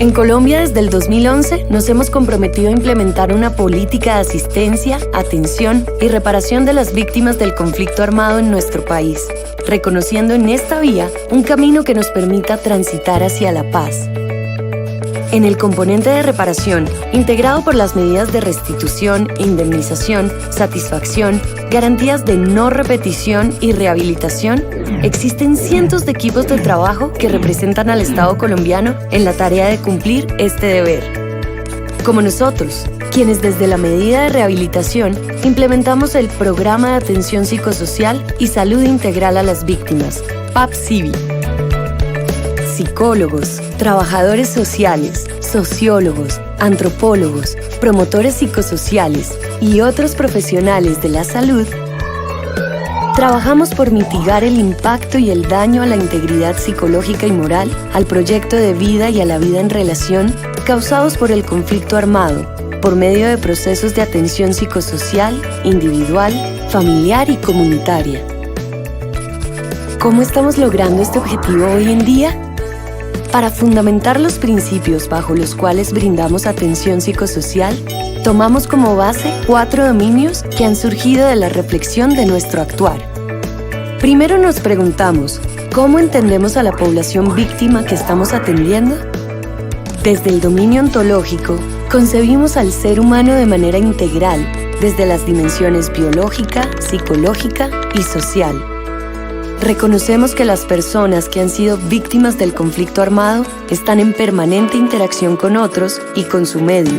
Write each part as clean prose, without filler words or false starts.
En Colombia, desde el 2011, nos hemos comprometido a implementar una política de asistencia, atención y reparación de las víctimas del conflicto armado en nuestro país, reconociendo en esta vía un camino que nos permita transitar hacia la paz. En el componente de reparación, integrado por las medidas de restitución, indemnización, satisfacción, garantías de no repetición y rehabilitación, existen cientos de equipos de trabajo que representan al Estado colombiano en la tarea de cumplir este deber. Como nosotros, quienes desde la medida de rehabilitación implementamos el Programa de Atención Psicosocial y Salud Integral a las Víctimas, PAP-CIVI. Psicólogos, trabajadores sociales, sociólogos, antropólogos, promotores psicosociales y otros profesionales de la salud, trabajamos por mitigar el impacto y el daño a la integridad psicológica y moral, al proyecto de vida y a la vida en relación causados por el conflicto armado, por medio de procesos de atención psicosocial, individual, familiar y comunitaria. ¿Cómo estamos logrando este objetivo hoy en día? Para fundamentar los principios bajo los cuales brindamos atención psicosocial, tomamos como base 4 dominios que han surgido de la reflexión de nuestro actuar. Primero nos preguntamos, ¿cómo entendemos a la población víctima que estamos atendiendo? Desde el dominio ontológico, concebimos al ser humano de manera integral, desde las dimensiones biológica, psicológica y social. Reconocemos que las personas que han sido víctimas del conflicto armado están en permanente interacción con otros y con su medio,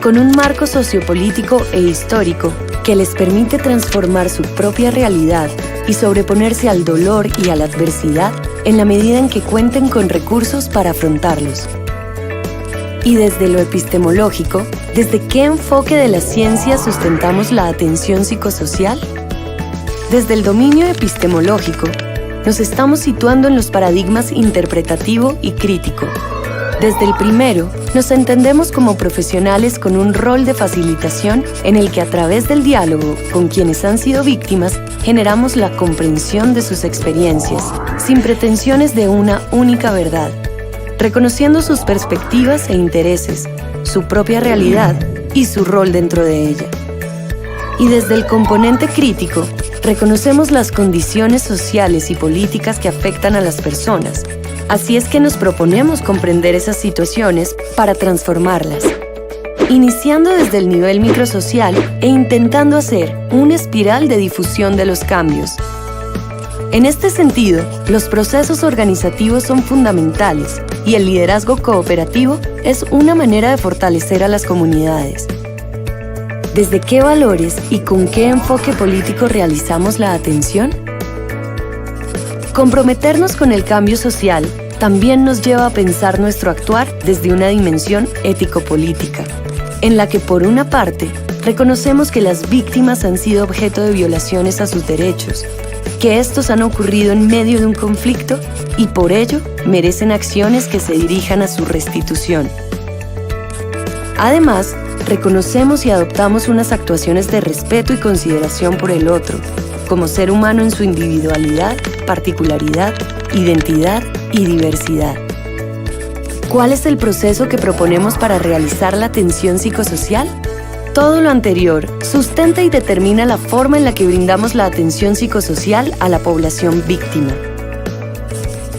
con un marco sociopolítico e histórico que les permite transformar su propia realidad y sobreponerse al dolor y a la adversidad en la medida en que cuenten con recursos para afrontarlos. Y desde lo epistemológico, ¿desde qué enfoque de la ciencia sustentamos la atención psicosocial? Desde el dominio epistemológico, nos estamos situando en los paradigmas interpretativo y crítico. Desde el primero, nos entendemos como profesionales con un rol de facilitación en el que a través del diálogo con quienes han sido víctimas, generamos la comprensión de sus experiencias, sin pretensiones de una única verdad, reconociendo sus perspectivas e intereses, su propia realidad y su rol dentro de ella. Y desde el componente crítico, reconocemos las condiciones sociales y políticas que afectan a las personas. Así es que nos proponemos comprender esas situaciones para transformarlas, iniciando desde el nivel microsocial e intentando hacer una espiral de difusión de los cambios. En este sentido, los procesos organizativos son fundamentales y el liderazgo cooperativo es una manera de fortalecer a las comunidades. ¿Desde qué valores y con qué enfoque político realizamos la atención? Comprometernos con el cambio social también nos lleva a pensar nuestro actuar desde una dimensión ético-política, en la que por una parte reconocemos que las víctimas han sido objeto de violaciones a sus derechos, que estos han ocurrido en medio de un conflicto y por ello merecen acciones que se dirijan a su restitución. Además, reconocemos y adoptamos unas actuaciones de respeto y consideración por el otro, como ser humano en su individualidad, particularidad, identidad y diversidad. ¿Cuál es el proceso que proponemos para realizar la atención psicosocial? Todo lo anterior sustenta y determina la forma en la que brindamos la atención psicosocial a la población víctima.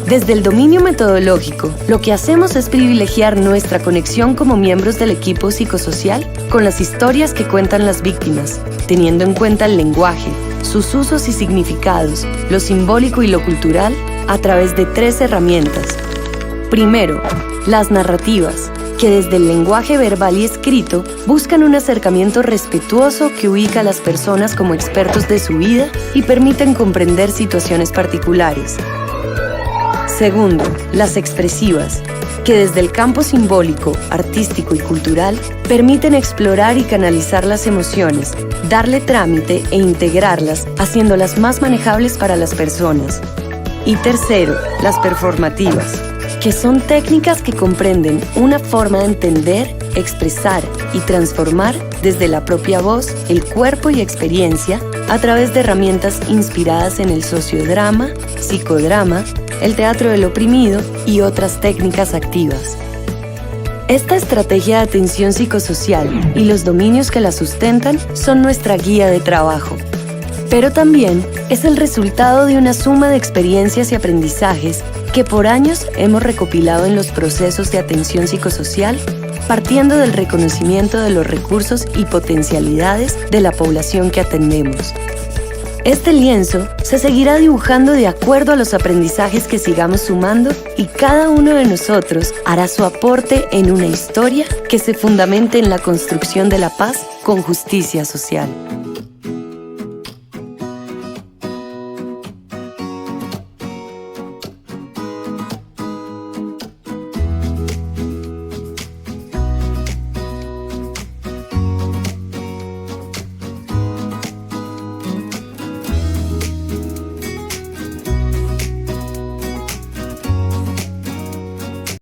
Desde el dominio metodológico, lo que hacemos es privilegiar nuestra conexión como miembros del equipo psicosocial con las historias que cuentan las víctimas, teniendo en cuenta el lenguaje, sus usos y significados, lo simbólico y lo cultural, a través de 3 herramientas. Primero, las narrativas, que desde el lenguaje verbal y escrito buscan un acercamiento respetuoso que ubica a las personas como expertos de su vida y permiten comprender situaciones particulares. Segundo, las expresivas, que desde el campo simbólico, artístico y cultural permiten explorar y canalizar las emociones, darle trámite e integrarlas, haciéndolas más manejables para las personas. Y tercero, las performativas, que son técnicas que comprenden una forma de entender, expresar y transformar desde la propia voz, el cuerpo y experiencia a través de herramientas inspiradas en el sociodrama, psicodrama, el teatro del oprimido y otras técnicas activas. Esta estrategia de atención psicosocial y los dominios que la sustentan son nuestra guía de trabajo. Pero también es el resultado de una suma de experiencias y aprendizajes que por años hemos recopilado en los procesos de atención psicosocial, partiendo del reconocimiento de los recursos y potencialidades de la población que atendemos. Este lienzo se seguirá dibujando de acuerdo a los aprendizajes que sigamos sumando y cada uno de nosotros hará su aporte en una historia que se fundamente en la construcción de la paz con justicia social.